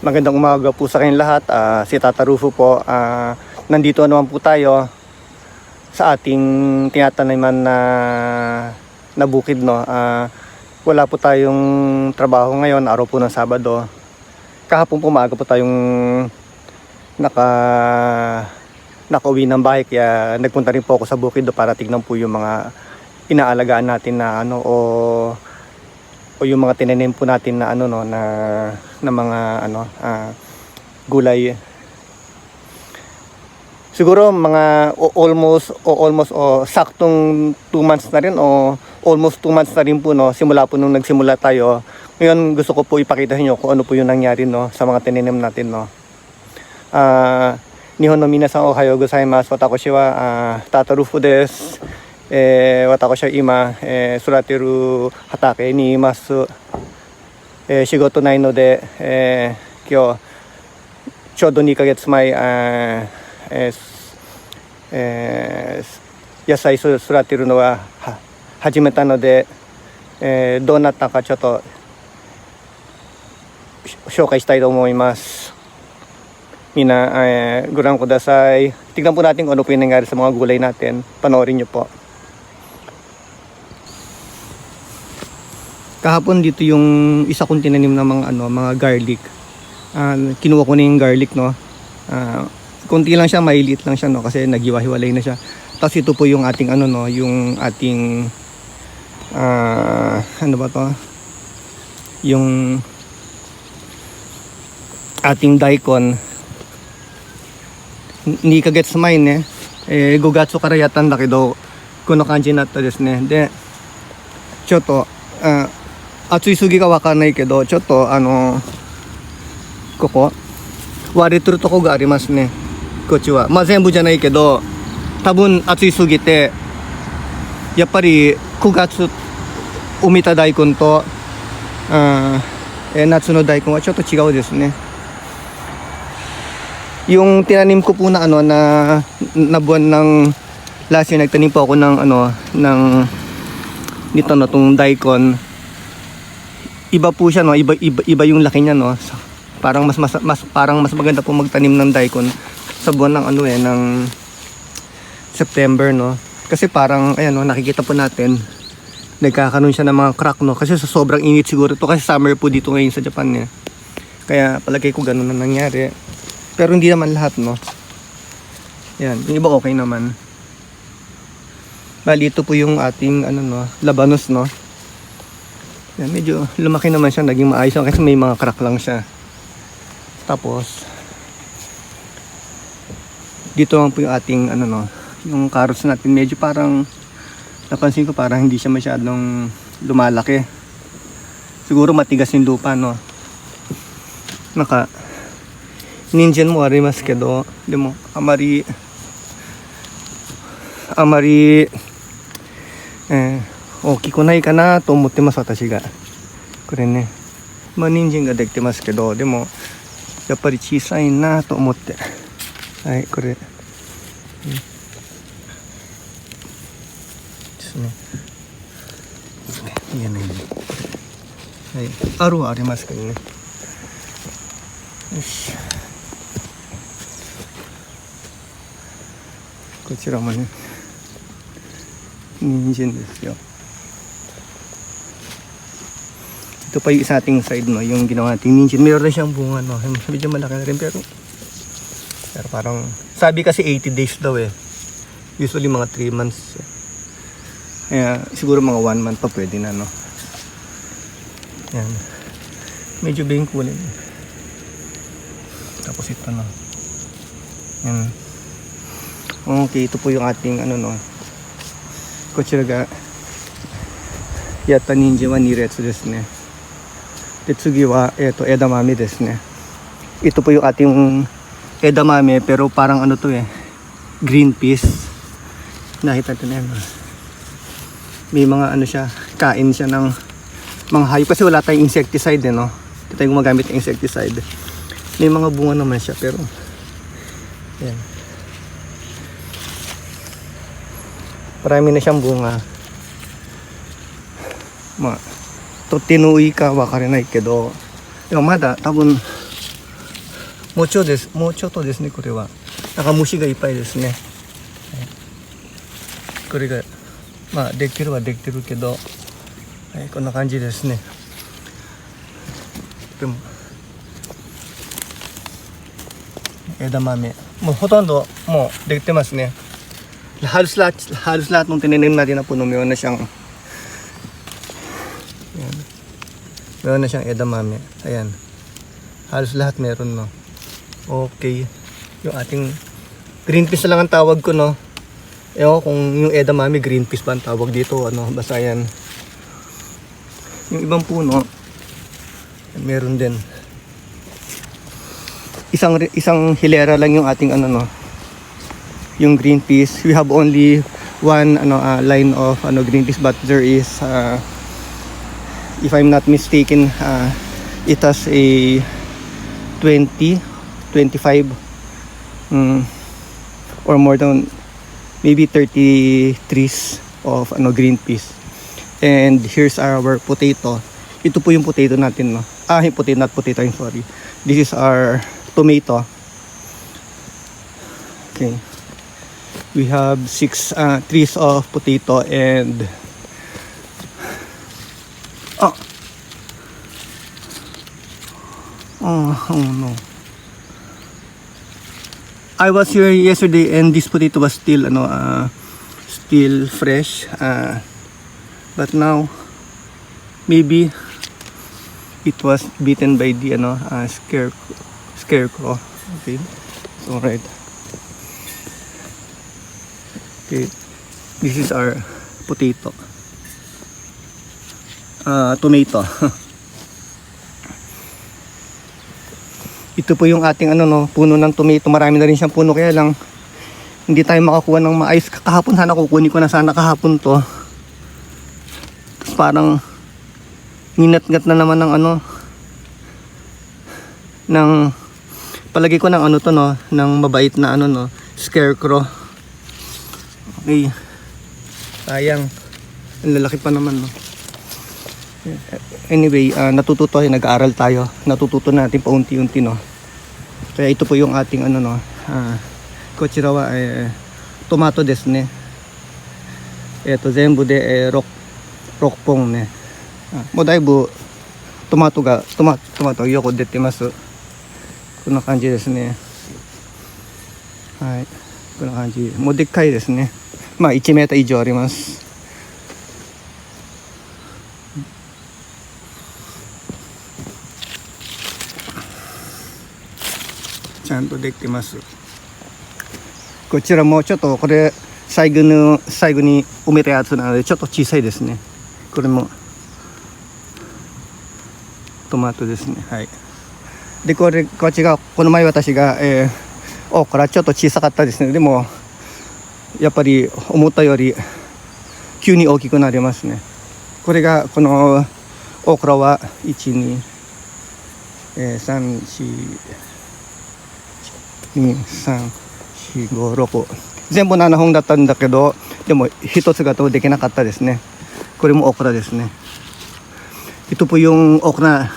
Magandang umaga po sa kayong lahat. Si Tata Rufo po. Nandito naman po tayo sa ating tinataniman na bukid, no. Wala po tayong trabaho ngayon, araw po ng Sabado. Kahapon po maaga po tayong nakauwi ng bahay, kaya nagpunta rin po ako sa bukid para tignan po yung mga inaalagaan natin na o yung mga tinanim po natin na na mga gulay. Siguro mga almost saktong 2 months na rin, o almost 2 months na rin po, no, simula po nung nagsimula tayo. Ngayon gusto ko po ipakita sa inyo kung ano po yung nangyari, no, sa mga tinanim natin, no. Nihon no minasan ohayo gozaimasu. Watashi wa Tata Rufo desu. Watashi wa ima surateru hatake ni imasu. Shigoto nai no de kyou choudo 2ヶ月前野菜育てるのは始めたので、どうなったかちょっと紹介したいと思います。みんな、ご覧ください。Tignan po natin kung ano po yung nangyari sa mga gulay natin. Panoorin nyo po. Kahapon dito yung isa kong tinanim na mga garlic. Kinuha ko na yung garlic, no. Konti lang siya, mailiit lang siya, no, kasi naghiwa-hiwalay na siya. Tapos ito po yung ating yung ating ano ba to? Yung ating daikon. Ni kagets main ne. 5月からやったんだけど、この感じになったですね。で、ちょっと暑いすぎがわかんないけど、ちょっとここ割れてるとこがありますね。こっちはまあ全部じゃないけど、多分暑いすぎてやっぱり9月を見た大根と夏の大根はちょっと違うですね。Yung tinanim ko po na na buwan ng last year, nagtanim po ako ng nito, no, tong daikon. Iba po siya, no, iba yung laki niya, no. Parang mas maganda po magtanim ng daikon sa buwan ng ng September, no. Kasi parang ayan, no, nakikita po natin nagkakaroon siya ng mga crack, no, kasi sa sobrang init siguro to, kasi summer po dito ngayon sa Japan, eh. Kaya palagay ko ganun na nangyari. Pero hindi naman lahat, no. Yan, yung iba okay naman. Bali, ito po yung ating labanos, no. Yan, medyo lumaki naman siya, naging maayos kasi may mga crack lang siya. Tapos dito lang po yung ating yung carrots natin. Medyo parang napansin ko parang hindi siya masyadong lumalaki. Siguro matigas yung lupa, no. Ninjan mo arimasu kedo, demo amari okiku nai kana to omotte masu, watashi ga. Kore ne, ninjan ga dekite masu kedo, demoやっぱり小さいなと思って、はい、これですね。いやね、はい、あるはありますけどね。よし。こちらもね、人参ですよ。Ito pa yung sa ating side, no, yung ginawa nating ninjin. Meron na siyang bunga, no. Medyo malaki na rin, pero parang sabi kasi 80 days daw, eh. Usually mga 3 months. Kaya siguro mga 1 month pa pwede na, no. Yan. Medyo bing kulin. Tapos ito, no. Yan. Okay, ito po yung ating no. Kochira ga yatta ninjin wa niretsu desu ne. Tsugi wa edamame desu ne. Ito po yung ating edamame, pero parang to, green peas. Nakita natin yan. May mga siya, kain siya ng mga hayop kasi wala tayong insecticide, no. Hindi tayo gumagamit ng insecticide. May mga bunga naman siya, pero yan. Marami na siyang bunga. まあとってのいいかわからないけど、でもまだ多分もうちょっとですね、これは。なんか虫がいっぱいですね。これが、まあ、できるはできてるけど、はい、こんな感じですね。でも、枝豆。もうほとんど、もうできてますね. Halos lahat ng tinanim natin na puno, meron na siyang, ayan, meron na siyang edamame. Ayan. Halos lahat meron, no. Okay. Yung ating green peas na lang ang tawag ko, no. Ewan kung yung edamame green peas ba ang tawag dito, ano, basta yan. Yung ibang puno, meron din. Isang hilera lang yung ating ano, no, yung green peas. We have only one line of green peas, but there is if I'm not mistaken, it has a 20, 25 or more than maybe 30 trees of green peas. And here's our potato. Ito po yung potato natin, no. Not potato, I'm sorry. This is our tomato. Okay. We have 6 trees of potato and oh no. I was here yesterday and this potato was still still fresh, but now maybe it was bitten by the scarecrow. Okay, so right. Okay, this is our potato, tomato. Ito po yung ating puno ng tomato. Marami na rin siyang puno, kaya lang hindi tayo makakuha ng maayos. Kahapon sana kukunin ko na sana kahapon to. Tapos parang ninat-ngat na naman ng ng palagi ko ng ng mabait na scarecrow. Okay. Sayang. Ang lalaki pa naman, no. Anyway, nag-aaral tayo. Natututo natin paunti-unti, no. Kaya ito po yung ating kochirawa tomato desu ne. Eto zenbu de rockpong ne. Mo daibu tomato yoko detemasu. こんな感じですね。はい。こんな感じ。もうでっかいですね。まあ1メーター以上あります。ちゃんとできてます。こちらもちょっとこれ最後に埋めたやつなのでちょっと小さいですね。これもトマトですね。はい。でこっちがこの前私がオクラちょっと小さかったですね。でもやっぱり思ったより急に大きくなりますね。これがこのオクラは1、2、3、4、2、3、4、5、6全部7本だったんだけど、でも一つができなかったですね。これもオクラですね。Ito po yung okra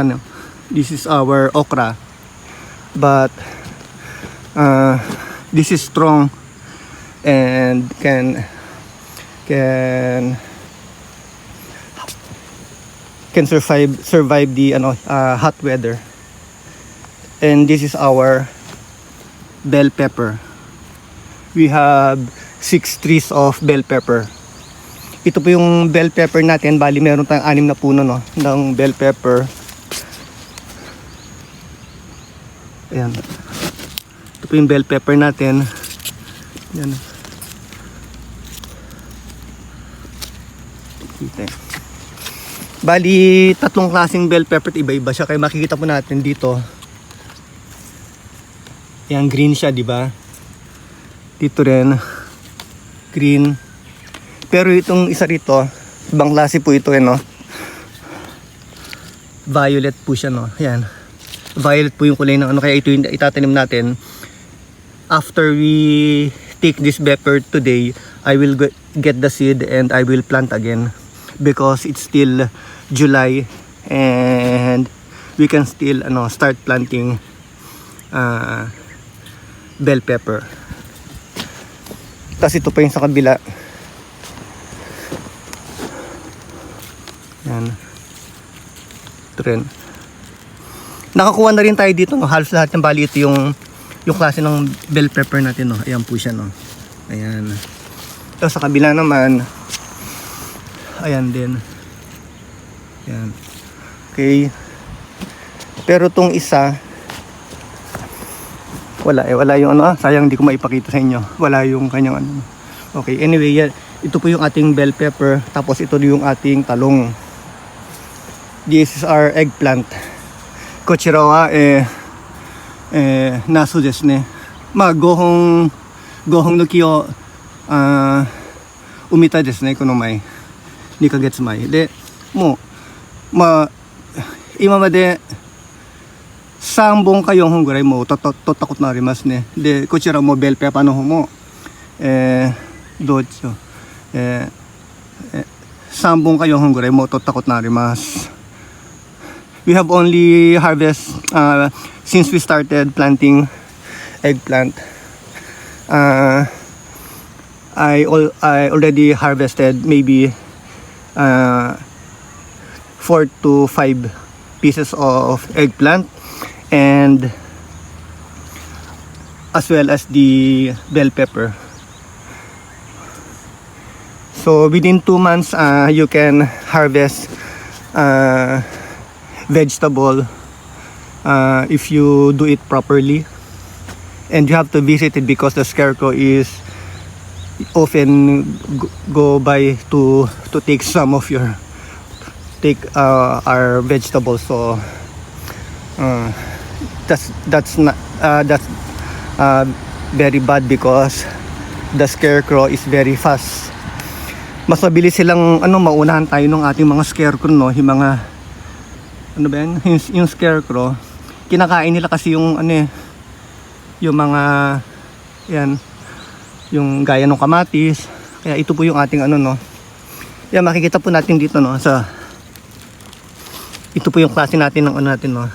no. This is our okra, but this is strong and can survive the hot weather. And this is our bell pepper. We have 6 trees of bell pepper. Ito po yung bell pepper natin. Bali meron tayong 6 na puno, no, ng bell pepper. Ayan. Ito po yung bell pepper natin. Ayan. Bali 3 klaseng bell pepper, iba-iba siya. Kaya makikita po natin dito. Ayan, green siya, di ba? Dito rin green. Pero itong isa rito, ibang klase po ito, no? Violet po siya, no? Ayan. Violet po yung kulay ng kaya ito yung itatanim natin. After we take this pepper today, I will get the seed and I will plant again because it's still July and we can still start planting bell pepper. Tapos ito pa yung sa kabila. Yan. Ito rin. Nakakuha na rin tayo dito, no? Halos lahat ng bali ito yung klase ng bell pepper natin, no? Ayan po siya, no? Ayan. Tapos sa kabila naman, ayan din. Ayan. Okay. Pero tong isa, wala yung ano, sayang di ko maipakita sa inyo. Wala yung kanyang ano. Okay, anyway, yan. Ito po yung ating bell pepper, tapos ito yung ating talong. This is our eggplant. こちらはナスですね。まあ5本の木を埋めたですね、この前2ヶ月前で、もうまあ今まで3本か4本ぐらいもう取ったことありますね。でこちらもベルペッパーの方も、どうでしょう、3本か4本ぐらいもう取ったことあります。We have only harvest since we started planting eggplant. I already harvested maybe 4 to 5 pieces of eggplant, and as well as the bell pepper. So within 2 months you can harvest vegetable if you do it properly, and you have to visit it because the scarecrow is often go by to take some of your our vegetables. So that's not very bad because the scarecrow is very fast. Mas mabilis silang maunahan tayo ng ating mga scarecrow, no? Yung mga ano ba yan? Yung scarecrow, kinakain nila kasi yung yung mga yan, yung gaya ng kamatis. Kaya ito po yung ating no. Yan, makikita po natin dito, no, sa ito po yung klase natin ng natin, no,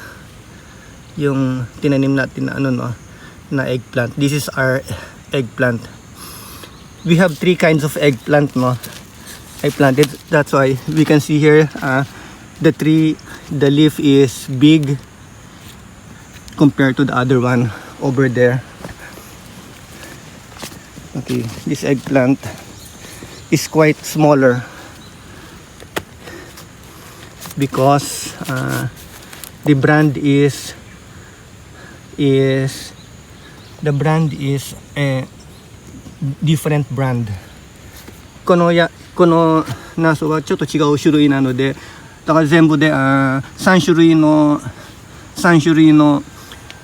yung tinanim natin na no, na eggplant. This is our eggplant. We have 3 kinds of eggplant, no. I planted, that's why we can see here the leaf is big compared to the other one over there. Okay, this eggplant is quite smaller because the brand is a different brand. このナスはちょっと違う種類なので、だから全部で3種類の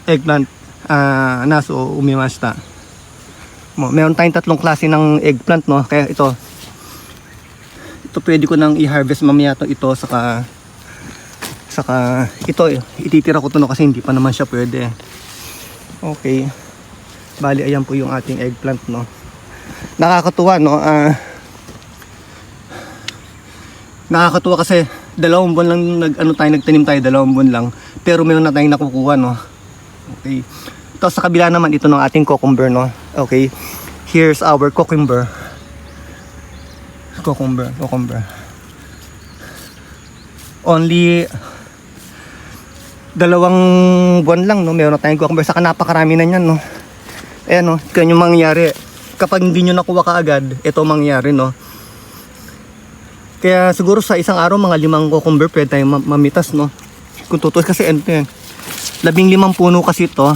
エッグプラントナスを埋めました。もうmeron tayong 3 klase ng eggplant, no, kaya ito pwede ko nang i-harvest mamaya ito saka ito ititira ko to, no, kasi hindi pa naman siya pwede. Okay, bali ayan po yung ating eggplant, no. Nakakatuwa, no, nakakatuwa kasi 2 buwan lang nagtanim tayo, 2 buwan lang, pero meron na tayong nakukuha, no. Okay, tapos sa kabila naman ito ng ating cucumber, no. Okay, here's our cucumber. Only 2 buwan lang, no, meron na tayong cucumber, saka napakarami na niyan, no. Ayan, no, ganyan yung mangyari kapag hindi nyo nakuha kaagad. Ito mangyari, no. Kaya siguro sa isang araw mga 5 cucumber pwede tayong mamitas, no, kung tutuos, kasi yan 15 puno kasi ito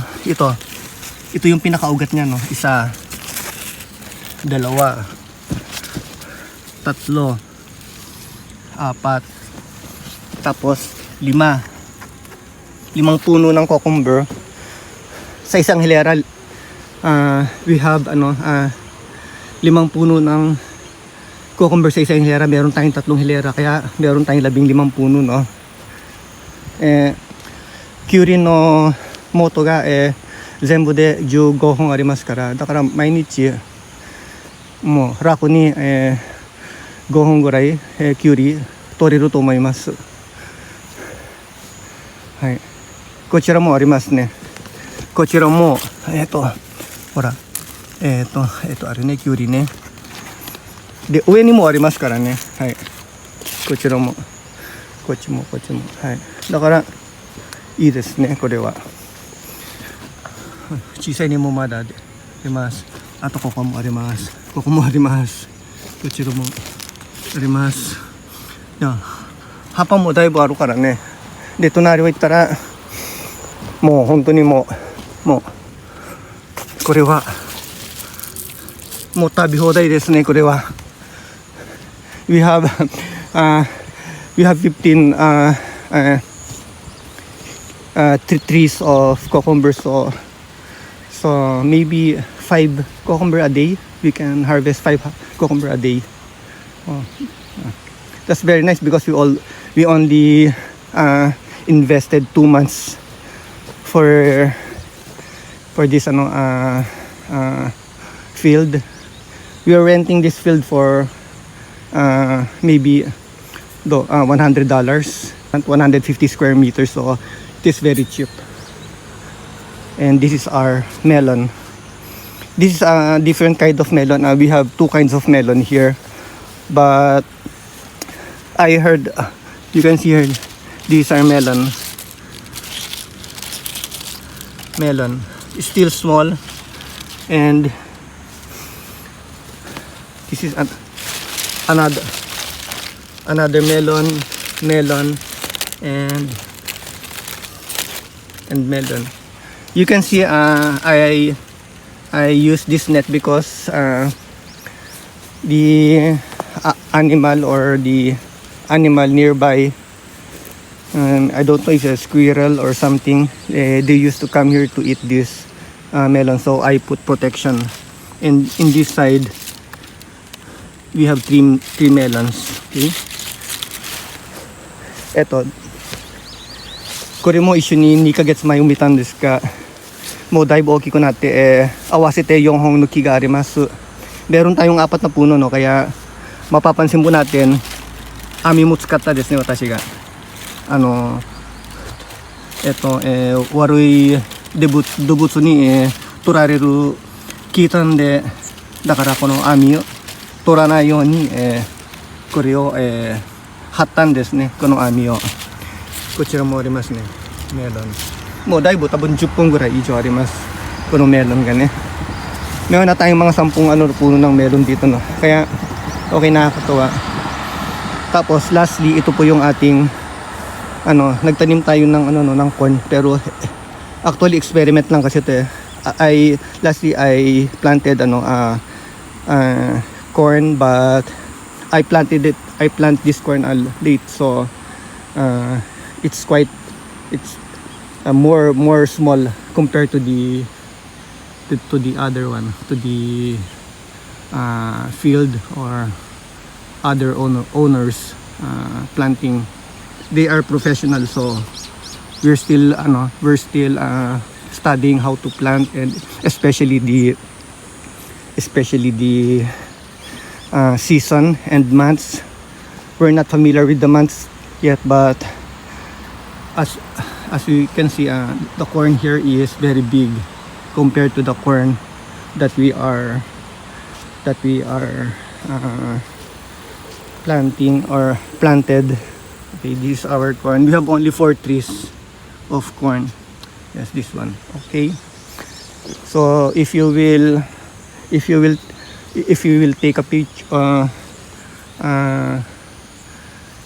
yung pinakaugat niya, no. 1, 2, 3, 4, tapos 5 puno ng cucumber sa isang hilera. We have 5 puno ng cucumber sa isang hilera. Meron tayong 3 hilera, kaya meron tayong 15 puno, no. キュウリの元が、全部で15本ありますから、だから毎日もう楽に、5本ぐらい、キュウリ取れると思います。はい、こちらもありますね。こちらもほらあれね、きゅうりね。で上にもありますからね。はい、こちらもこっちもはい、だからいいですね。これは小さいにもまだあります。あとここもあります。ここもあります。こちらもあります。いや、葉っぱもだいぶあるからね。で隣を行ったらもう本当にもうこれはもう食べ放題ですね。これはwe have 15 trees of cucumbers, so maybe 5 cucumber a day. We can harvest 5 cucumber a day. Oh, that's very nice because we only invested 2 months for this field. We are renting this field for maybe $100 and 150 square meters, so it is very cheap. And this is our melon. This is a different kind of melon. We have 2 kinds of melon here, but I heard you can see here, these are melon is still small, and this is another melon and melon. You can see I use this net because the animal nearby, I don't know if it's a squirrel or something, they used to come here to eat this melon, so I put protection. And in this side we have three melons. Okay, これも一緒に2ヶ月前埋めたんですが、もうだいぶ大きくなって、合わせて4本の木があります。Meron tayong 4na puno, no? Kaya mapapansin po natin, ami mo tsukatta desu ne, watashi ga. Warui dobutsu ni torareru kitaんで、だからこの網を取らないように、これを、張ったんですね、この網を。こちらもありますね、メロン。もうだいぶ多分10本ぐらい以上あります、このメロンがね。Meron na tayong mga 10 puno ng melon dito, no. Kaya okay, nakakatuwa. Tapos lastly, ito po yung ating nagtanim tayo ng ng corn, pero actually experiment lang kasi ito. Lastly I planted corn, but I plant this corn late, so it's more small compared to the other one, to the field or other owners planting. They are professional, so we're still studying how to plant, and especially the season and months. We're not familiar with the months yet, but as you can see, the corn here is very big compared to the corn that we are planting or planted. Okay, this is our corn. We have only 4 trees of corn. Yes, this one. Okay, so if you will take a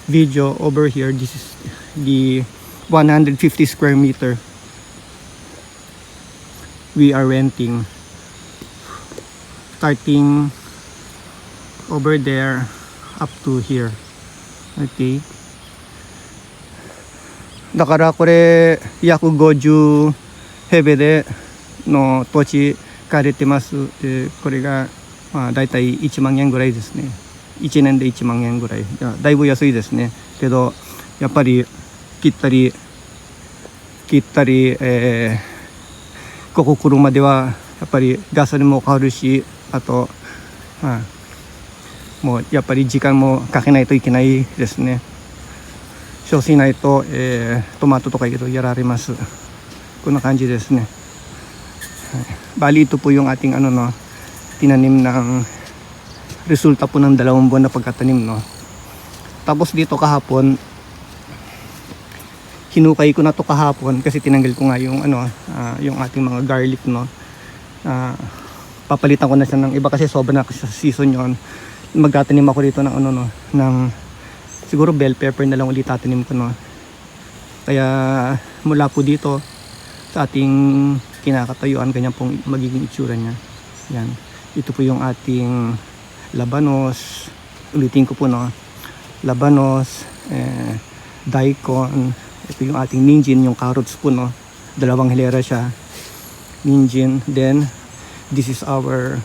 video over here, this is the 150 square meter we are renting, starting over there up to here. Okay, だからこれ約50平米での土地借りてます。でこれがだいたい1万円ぐらいですね。1年で1万円ぐらい。だいぶ安いですね。けどやっぱり切ったり、ここ来るまではやっぱりガソリンもかかるし、あともうやっぱり時間もかけないといけないですね。そうしないと、トマトとかいろいろやられます。こんな感じですね。Bali ito po yung ating ano no, tinanim ng resulta po ng 2 buwan na pagkatanim no. Tapos dito kahapon, hinukay ko na to kahapon kasi tinanggal ko nga yung ano, yung ating mga garlic no. Papalitan ko na siya ng iba kasi sobra na sa season yon. Magtatanim ako dito ng ano no, ng siguro bell pepper na lang ulit tatanim ko no. Kaya mula po dito sa ating kinakatayuan, ganyan pong magiging itsura niya. Yan. Ito po yung ating labanos. Ulitin ko po no. Labanos, daikon. Ito yung ating minjin, yung carrots po no. 2 hilera siya. Minjin. Then this is our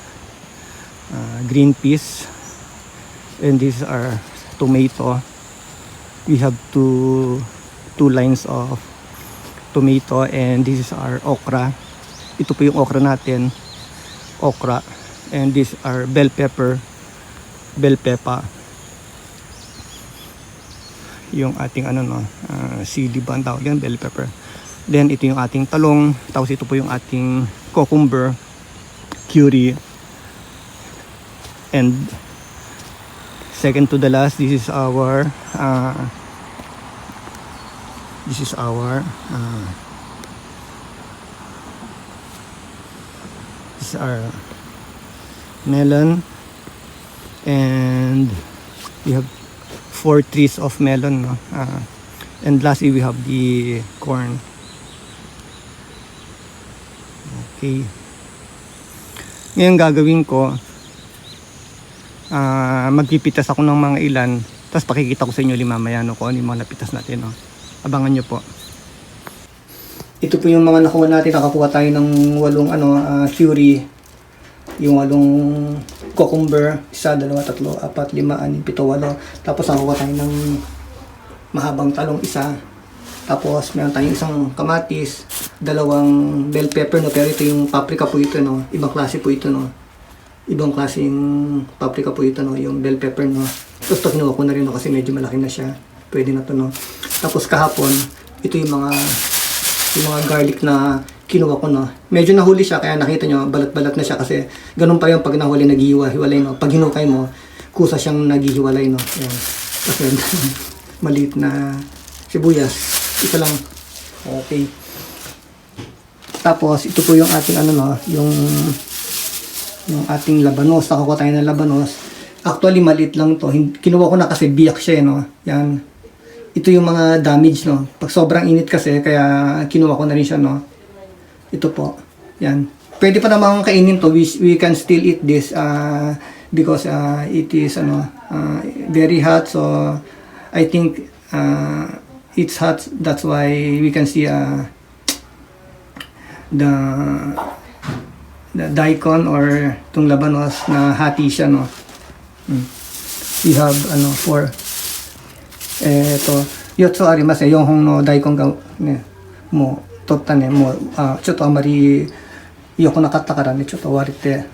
green peas. And this is our tomato. We have two lines of tomato, and this is our okra. Ito po yung okra natin, okra, and this are bell pepper, yung ating ano no, sili ba ang tawag yan, bell pepper. Then ito yung ating talong, tapos ito po yung ating cucumber, curry, and second to the last, this is our melon, and we have 4 trees of melon no? And lastly we have the corn. Okay, ngayon gagawin ko, magpipitas ako ng mga ilan, tapos pakikita ko sa inyo mamaya no, kung ano yung mga napitas natin no? Abangan nyo po. Ito po yung mga nakuha natin. Nakakuha tayo ng 8 curry, yung 8 cucumber, 1, 2, 3, 4, 5, 6, 7, 8. Tapos nakakuha tayo ng mahabang talong 1. Tapos meron tayong isang kamatis, 2 bell pepper no, pero ito yung paprika po ito no. Ibang klase po ito no. Ibang klaseng paprika po ito no, yung bell pepper no. Tapos ito kinuha ko na rin no, kasi medyo malaki na siya. Pwede na to no. Tapos kahapon, ito yung mga garlic na kinuha ko no. Medyo nahuli siya, kaya nakita nyo balat-balat na siya kasi ganun pa yung pag nahuli naghihiwa-hiwalay no. Pag hinukay mo, kusa siyang naghihiwalay no. Ayan. Kasi maliit na sibuyas. Ito lang. Okay. Tapos ito po yung ating ano no, yung ating labanos. Nakakuha tayo ng labanos. Actually maliit lang to. Kinuha ko na kasi biyak siya no. Yan. Ito yung mga damage no. Pag sobrang init kasi, kaya kinuha ko na rin siya no. Ito po. Yan. Pwede pa namang kainin to. We can still eat this because it is very hot. So I think it's hot. That's why we can see the daikon or itong labanos na hati siya no. We have 4 ito yotso arimasu yonhon no daikon ga ne mo totta ne mo chotto amari yoko nakatta kara ne chotto warete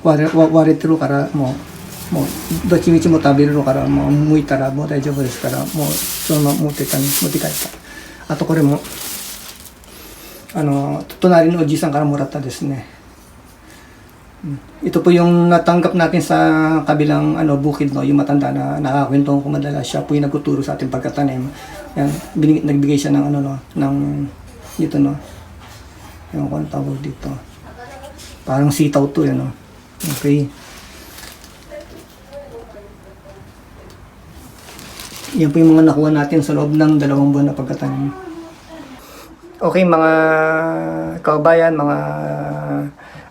ru kara mo dochi michi mo tabereru kara mo muita ra mo daijoubu desu kara mo sono motte kaeta. Ato kore mo tonari no oji-san kara moratta desu ne. Ito po yung natanggap natin sa kabilang bukid no, yung matanda na nakakwento ko madalas, siya po yung nagtuturo sa ating pagkatanim. Yan, nagbigay siya ng ng dito no. Yung kung tawag dito. Parang sitaw to no. Okay. Yan po yung mga nakuha natin sa loob ng 2 buwan na pagkatanim. Okay mga kabayan, mga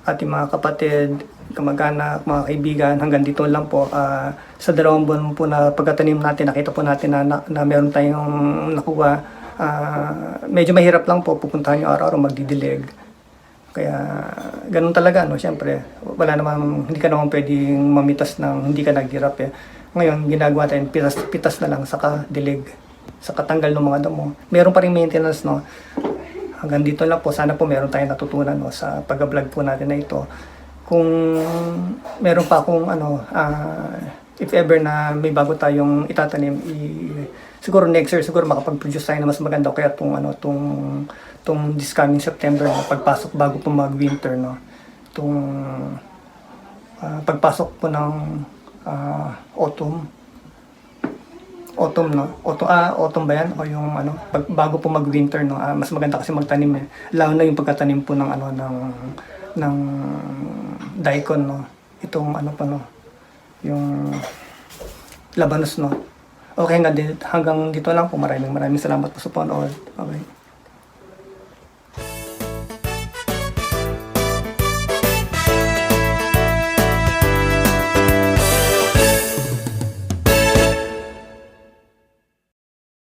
ating mga kapatid, kamag-anak, mga kaibigan, hanggang dito lang po. Sa 2 buwan po na pagkatanim natin, nakita po natin na meron tayong nakuha. Medyo mahirap lang po, pupuntahan nyo araw-araw magdidilig. Kaya ganun talaga, no? Siyempre, hindi ka naman pwedeng mamitas ng hindi ka naghirap eh. Ngayon, ginagawa tayo, pitas na lang, saka dilig, saka tanggal ng mga damo. Meron pa rin maintenance, no? Hanggang dito lang po. Sana po meron tayong natutunan no, sa pag-vlog po natin na ito. Kung meron pa akong if ever na may bago tayong itatanim, siguro next year siguro makapag-produce tayo na mas maganda, kaya tong this coming September no, pagpasok bago po mag-winter no. itong pagpasok po ng autumn no, autumn ba yan o yung ano, bago po mag-winter no, mas maganda kasi magtanim eh, lalo na yung pagkatanim po ng ano ng daikon no, itong ano pa no, yung labanos no. Okay nga din, hanggang dito lang po, maraming salamat po sa panood. Okay.